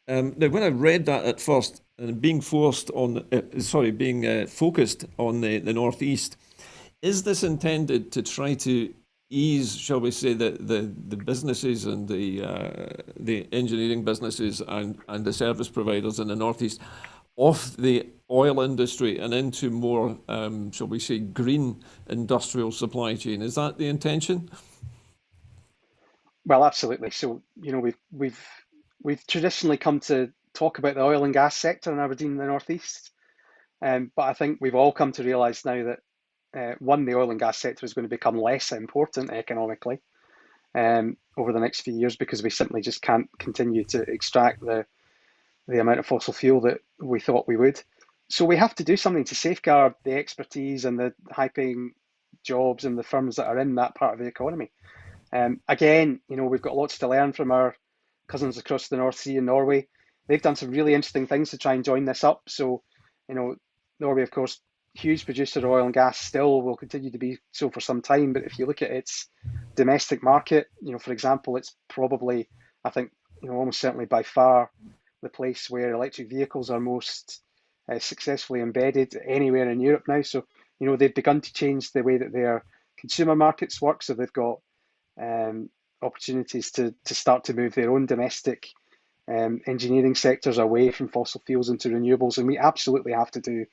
Now, when I read that at first, and being focused on the northeast, is this intended to try to ease, shall we say, the businesses and the engineering businesses and the service providers in the northeast off the oil industry and into more, shall we say, green industrial supply chain? Is that the intention? Well, absolutely. So, we've traditionally come to talk about the oil and gas sector in Aberdeen and the Northeast, but I think we've all come to realise now that one, the oil and gas sector is going to become less important economically over the next few years because we simply just can't continue to extract the amount of fossil fuel that we thought we would. So we have to do something to safeguard the expertise and the high-paying jobs and the firms that are in that part of the economy. Again, we've got lots to learn from our cousins across the North Sea in Norway. They've done some really interesting things to try and join this up. So, Norway, of course, huge producer of oil and gas, still will continue to be so for some time. But if you look at its domestic market, for example, it's probably, I think, almost certainly by far the place where electric vehicles are most successfully embedded anywhere in Europe now. So, they've begun to change the way that their consumer markets work. So they've got opportunities to start to move their own domestic engineering sectors away from fossil fuels into renewables. And we absolutely have to do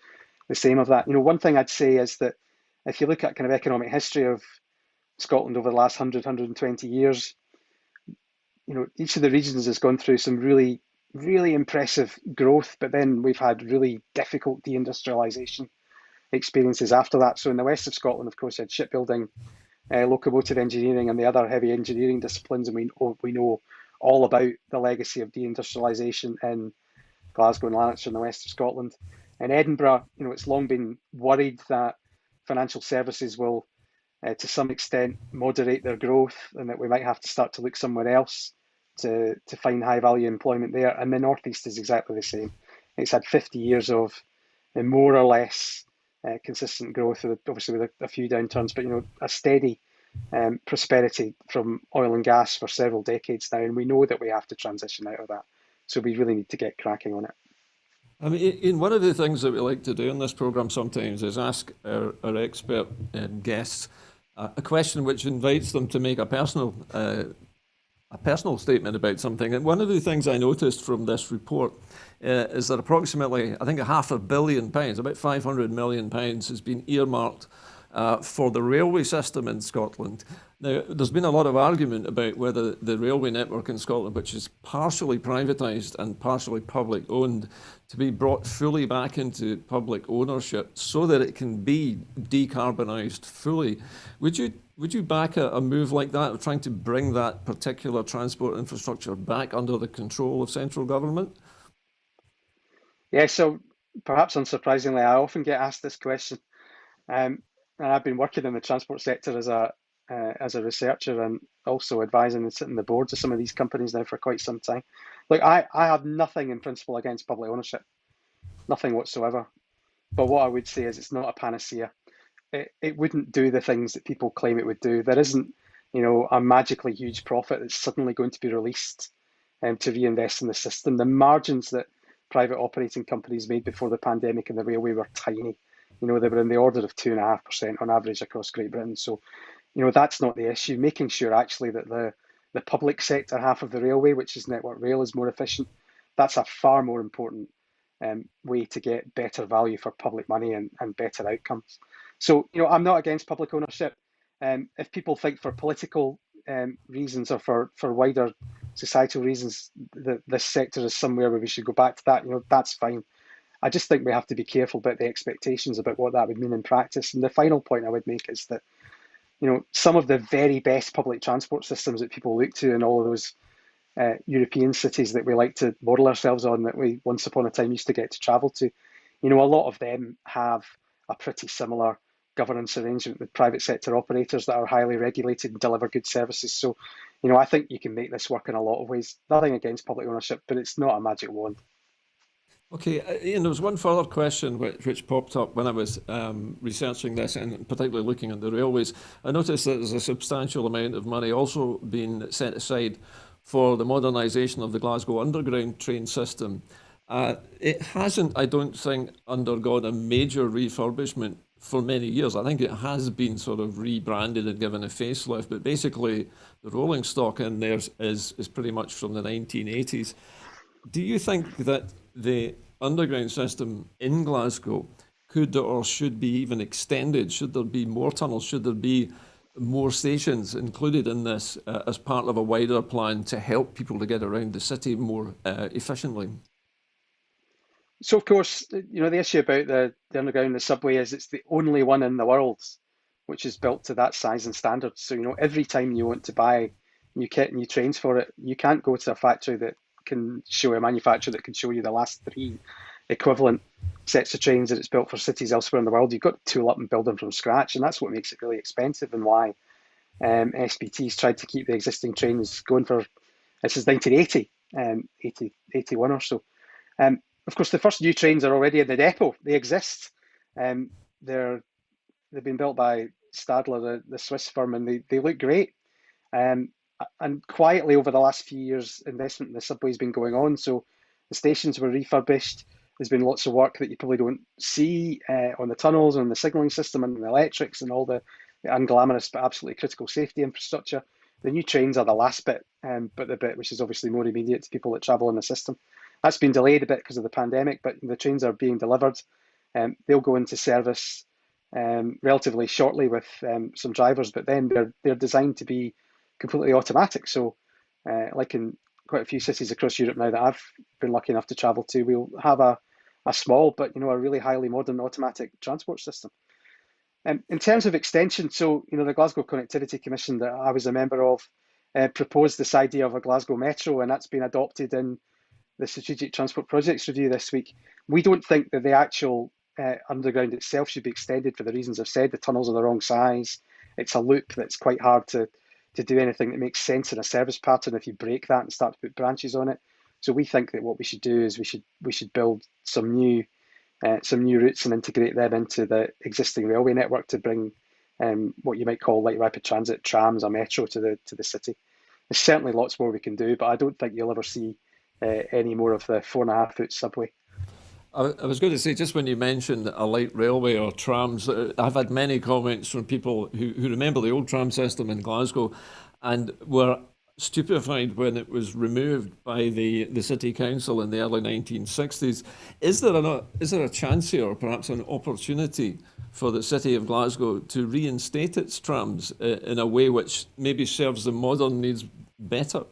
the same of that. One thing I'd say is that if you look at kind of economic history of Scotland over the last 120 years, each of the regions has gone through some really, really impressive growth, but then we've had really difficult deindustrialisation experiences after that. So in the west of Scotland, of course, you had shipbuilding, locomotive engineering and the other heavy engineering disciplines, and we know all about the legacy of deindustrialisation in Glasgow and Lanarkshire in the west of Scotland. In Edinburgh, it's long been worried that financial services will, to some extent, moderate their growth and that we might have to start to look somewhere else to find high value employment there. And the Northeast is exactly the same. It's had 50 years of more or less consistent growth, obviously with a few downturns, but a steady prosperity from oil and gas for several decades now, and we know that we have to transition out of that. So we really need to get cracking on it. I mean, Ian, one of the things that we like to do in this programme sometimes is ask our expert guests a question which invites them to make a personal statement about something. And one of the things I noticed from this report is that approximately, I think, £500 million, about £500 million, has been earmarked for the railway system in Scotland. Now, there's been a lot of argument about whether the railway network in Scotland, which is partially privatised and partially public owned, to be brought fully back into public ownership so that it can be decarbonised fully. Would you back a move like that, of trying to bring that particular transport infrastructure back under the control of central government? Yeah, so perhaps unsurprisingly, I often get asked this question. And I've been working in the transport sector as a researcher and also advising and sitting on the boards of some of these companies now for quite some time. Look, I have nothing in principle against public ownership, nothing whatsoever. But what I would say is it's not a panacea. It wouldn't do the things that people claim it would do. There isn't, a magically huge profit that's suddenly going to be released to reinvest in the system. The margins that private operating companies made before the pandemic in the railway were tiny. They were in the order of 2.5% on average across Great Britain. So, that's not the issue. Making sure actually that the public sector half of the railway, which is Network Rail, is more efficient, that's a far more important way to get better value for public money and better outcomes. So, I'm not against public ownership. If people think for political reasons or for wider societal reasons that this sector is somewhere where we should go back to that, that's fine. I just think we have to be careful about the expectations about what that would mean in practice. And the final point I would make is that, some of the very best public transport systems that people look to in all of those European cities that we like to model ourselves on, that we once upon a time used to get to travel to, a lot of them have a pretty similar governance arrangement with private sector operators that are highly regulated and deliver good services. So, I think you can make this work in a lot of ways. Nothing against public ownership, but it's not a magic wand. Okay, Ian, there was one further question which popped up when I was researching this and particularly looking at the railways. I noticed that there's a substantial amount of money also being set aside for the modernisation of the Glasgow Underground train system. It hasn't, I don't think, undergone a major refurbishment for many years. I think it has been sort of rebranded and given a facelift, but basically the rolling stock in there is pretty much from the 1980s. Do you think that the underground system in Glasgow could or should be even extended? Should there be more tunnels? Should there be more stations included in this as part of a wider plan to help people to get around the city more efficiently? So of course, the issue about the underground, the subway is it's the only one in the world which is built to that size and standard. So, every time you want to buy new kit, new trains for it, you can't go to a factory that can show a manufacturer that can show you the last three equivalent sets of trains that it's built for cities elsewhere in the world. You've got to tool up and build them from scratch, and that's what makes it really expensive and why SBT's tried to keep the existing trains going for, this is 1980, 81 or so. Of course, the first new trains are already in the depot. They exist. Um, they're they've been built by Stadler, the Swiss firm, and they look great. Um, and quietly over the last few years, investment in the subway's been going on. So the stations were refurbished. There's been lots of work that you probably don't see on the tunnels, on the signalling system, and the electrics, and all the unglamorous but absolutely critical safety infrastructure. The new trains are the last bit, but the bit which is obviously more immediate to people that travel in the system. That's been delayed a bit because of the pandemic, but the trains are being delivered. They'll go into service relatively shortly with some drivers, but then they're designed to be completely automatic. So, like in quite a few cities across Europe now that I've been lucky enough to travel to, we'll have a small but a really highly modern automatic transport system. In terms of extension, so the Glasgow Connectivity Commission that I was a member of proposed this idea of a Glasgow Metro, and that's been adopted in the Strategic Transport Projects Review this week. We don't think that the actual underground itself should be extended for the reasons I've said. The tunnels are the wrong size. It's a loop that's quite hard to do anything that makes sense in a service pattern if you break that and start to put branches on it. So we think that what we should do is we should build some new routes and integrate them into the existing railway network to bring what you might call light rapid transit, trams, a metro to the city. There's certainly lots more we can do, but I don't think you'll ever see any more of the 4.5 foot subway. I was going to say, just when you mentioned a light railway or trams, I've had many comments from people who remember the old tram system in Glasgow and were stupefied when it was removed by the city council in the early 1960s. Is there a chance here, or perhaps an opportunity for the city of Glasgow to reinstate its trams in a way which maybe serves the modern needs better?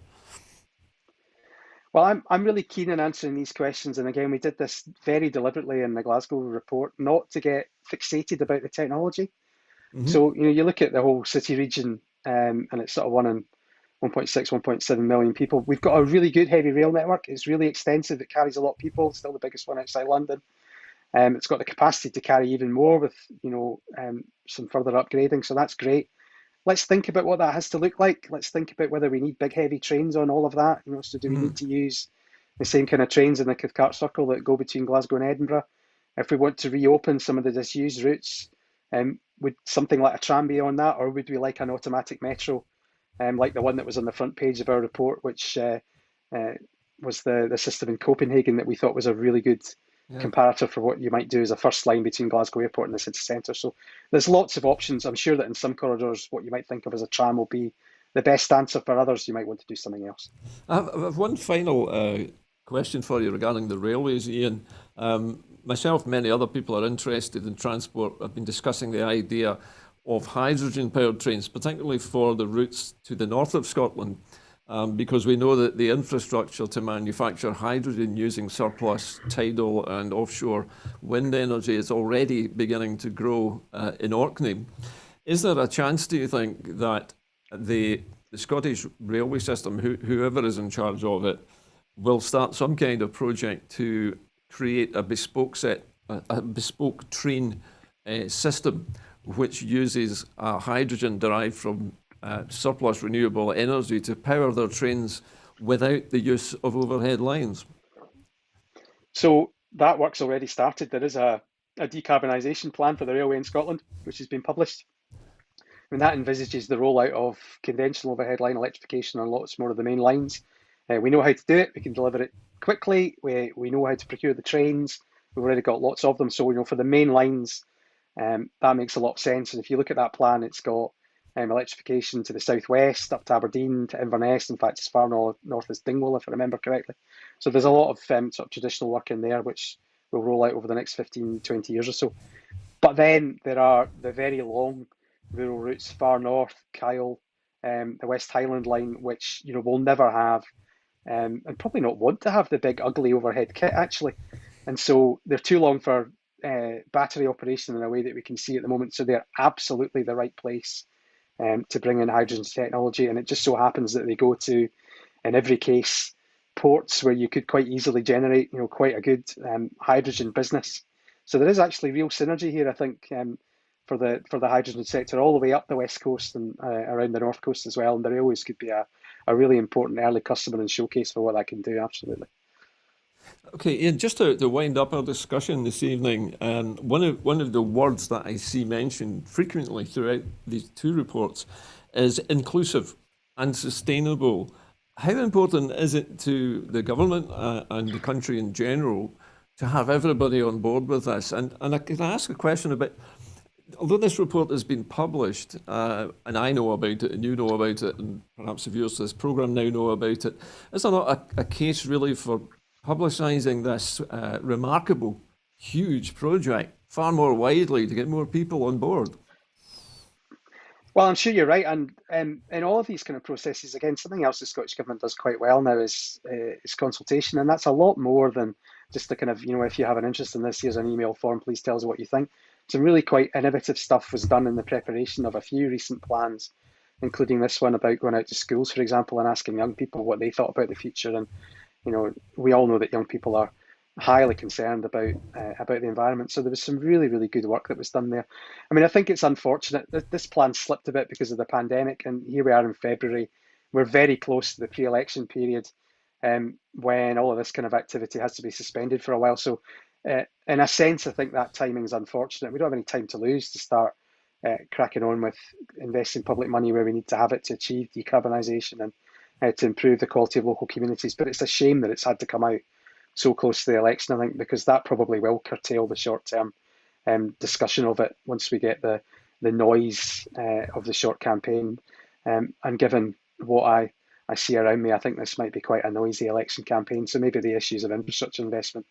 Well, I'm really keen on answering these questions, and again, we did this very deliberately in the Glasgow report, not to get fixated about the technology. Hmm. So, you look at the whole city region, and it's sort of 1.6, 1.7 million people. We've got a really good heavy rail network. It's really extensive. It carries a lot of people. It's still the biggest one outside London. It's got the capacity to carry even more with, some further upgrading. So that's great. Let's think about what that has to look like. Let's think about whether we need big heavy trains on all of that. So do we need to use the same kind of trains in the Cathcart Circle that go between Glasgow and Edinburgh? If we want to reopen some of the disused routes, would something like a tram be on that, or would we like an automatic metro, like the one that was on the front page of our report, which was the system in Copenhagen that we thought was a really good Yeah. comparator for what you might do as a first line between Glasgow Airport and the city centre. So there's lots of options. I'm sure that in some corridors, what you might think of as a tram will be the best answer. For others, you might want to do something else. I have one final question for you regarding the railways, Ian. Myself, many other people are interested in transport. I've been discussing the idea of hydrogen-powered trains, particularly for the routes to the north of Scotland, because we know that the infrastructure to manufacture hydrogen using surplus tidal and offshore wind energy is already beginning to grow in Orkney. Is there a chance, do you think, that the Scottish railway system, whoever is in charge of it, will start some kind of project to create a bespoke train system which uses hydrogen derived from surplus renewable energy to power their trains without the use of overhead lines? So that work's already started. There is a decarbonisation plan for the railway in Scotland, which has been published. I mean, that envisages the rollout of conventional overhead line electrification on lots more of the main lines. We know how to do it. We can deliver it quickly. We know how to procure the trains. We've already got lots of them. So, for the main lines, that makes a lot of sense. And if you look at that plan, it's got electrification to the southwest, up to Aberdeen, to Inverness. In fact, as far north as Dingwall, if I remember correctly. So there's a lot of sort of traditional work in there, which will roll out over the next 15, 20 years or so. But then there are the very long rural routes far north, Kyle, the West Highland line, which will never have, and probably not want to have the big ugly overhead kit actually. And so they're too long for battery operation in a way that we can see at the moment. So they're absolutely the right place to bring in hydrogen technology. And it just so happens that they go to, in every case, ports where you could quite easily generate, quite a good hydrogen business. So there is actually real synergy here, I think, for the hydrogen sector all the way up the west coast and around the north coast as well. And the railways could be a really important early customer and showcase for what that can do. Absolutely. Okay, Ian, just to wind up our discussion this evening, one of the words that I see mentioned frequently throughout these two reports is inclusive and sustainable. How important is it to the government and the country in general to have everybody on board with this? And I can ask a question about, although this report has been published, and I know about it, and you know about it, and perhaps the viewers to this programme now know about it, is there not a case really for publicising this remarkable, huge project far more widely to get more people on board? Well, I'm sure you're right, and in all of these kind of processes, again, something else the Scottish Government does quite well now is consultation, and that's a lot more than just the kind of, if you have an interest in this, here's an email form, please tell us what you think. Some really quite innovative stuff was done in the preparation of a few recent plans, including this one about going out to schools, for example, and asking young people what they thought about the future. And we all know that young people are highly concerned about the environment. So there was some really, really good work that was done there. I mean, I think it's unfortunate that this plan slipped a bit because of the pandemic, and here we are in February. We're very close to the pre-election period, when all of this kind of activity has to be suspended for a while. So, in a sense, I think that timing is unfortunate. We don't have any time to lose to start cracking on with investing public money where we need to have it to achieve decarbonisation and to improve the quality of local communities. But it's a shame that it's had to come out so close to the election, I think, because that probably will curtail the short-term discussion of it once we get the noise of the short campaign. And given what I see around me, I think this might be quite a noisy election campaign. So maybe the issues of infrastructure investment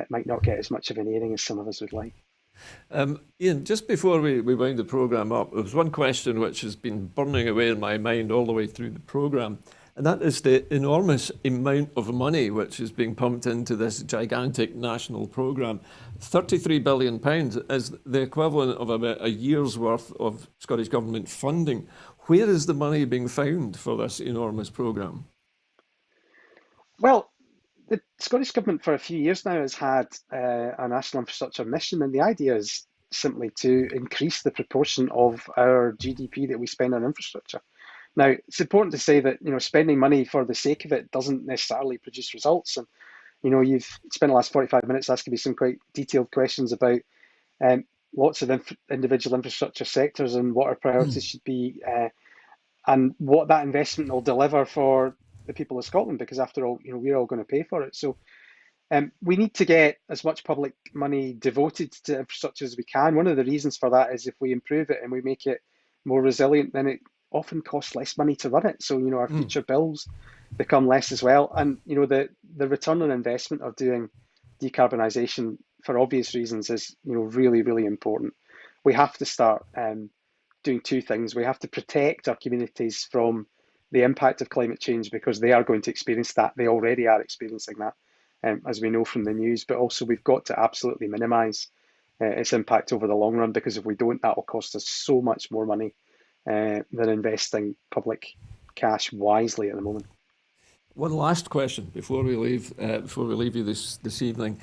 might not get as much of an airing as some of us would like. Ian, just before we wind the programme up, there was one question which has been burning away in my mind all the way through the programme, and that is the enormous amount of money which is being pumped into this gigantic national programme. £33 billion is the equivalent of about a year's worth of Scottish Government funding. Where is the money being found for this enormous programme? Well, the Scottish Government for a few years now has had a national infrastructure mission, and the idea is simply to increase the proportion of our GDP that we spend on infrastructure. Now, it's important to say that spending money for the sake of it doesn't necessarily produce results. And you've spent the last 45 minutes asking me some quite detailed questions about lots of individual infrastructure sectors and what our priorities should be, and what that investment will deliver for the people of Scotland, because after all, we're all going to pay for it. So we need to get as much public money devoted to infrastructure as we can. One of the reasons for that is if we improve it and we make it more resilient, then it often costs less money to run it. So, our future bills become less as well. And, the return on investment of doing decarbonisation for obvious reasons is, really, really important. We have to start doing two things. We have to protect our communities from the impact of climate change, because they are going to experience that. They already are experiencing that, as we know from the news. But also we've got to absolutely minimise its impact over the long run, because if we don't, that will cost us so much more money than investing public cash wisely at the moment. One last question before we leave you this evening.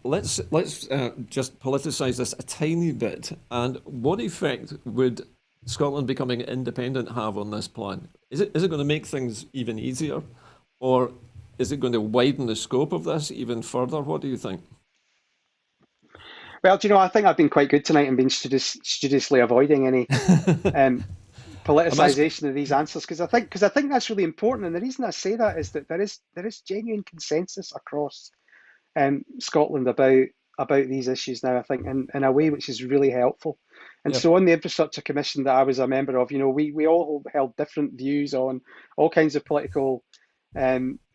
Let's just politicise this a tiny bit. And what effect would Scotland becoming independent have on this plan? Is it going to make things even easier, or is it going to widen the scope of this even further? What do you think? Well, do you know, I think I've been quite good tonight and been studiously avoiding any um, I'm asking. politicization of these answers because I think that's really important. And the reason I say that is that there is genuine consensus across Scotland about these issues now, I think, in a way which is really helpful. And Yeah, so on the Infrastructure Commission that I was a member of, we all held different views on all kinds of political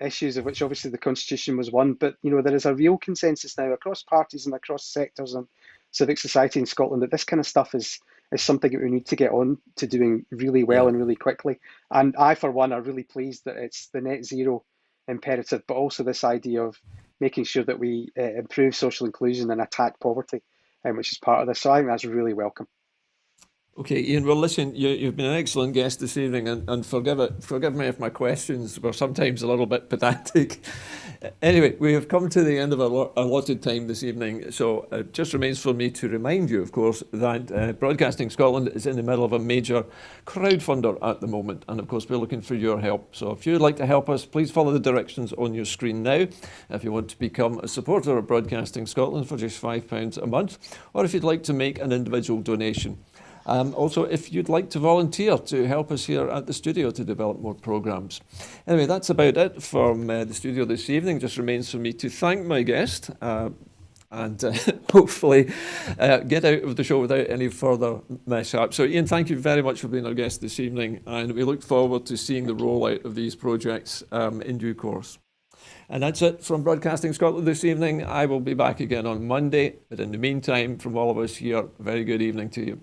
issues, of which obviously the Constitution was one. But, there is a real consensus now across parties and across sectors and civic society in Scotland that this kind of stuff is something that we need to get on to doing really well yeah. and really quickly. And I, for one, are really pleased that it's the net zero imperative, but also this idea of making sure that we improve social inclusion and attack poverty, which is part of this. So I think that's really welcome. Okay, Ian, well, listen, you've been an excellent guest this evening, and forgive me if my questions were sometimes a little bit pedantic. Anyway, we have come to the end of our allotted time this evening, so it just remains for me to remind you, of course, that Broadcasting Scotland is in the middle of a major crowdfunder at the moment, and of course, we're looking for your help. So if you'd like to help us, please follow the directions on your screen now. If you want to become a supporter of Broadcasting Scotland for just £5 a month, or if you'd like to make an individual donation. Also, if you'd like to volunteer to help us here at the studio to develop more programmes. Anyway, that's about it from the studio this evening. Just remains for me to thank my guest and hopefully get out of the show without any further mess up. So, Ian, thank you very much for being our guest this evening, and we look forward to seeing the rollout of these projects in due course. And that's it from Broadcasting Scotland this evening. I will be back again on Monday, but in the meantime, from all of us here, a very good evening to you.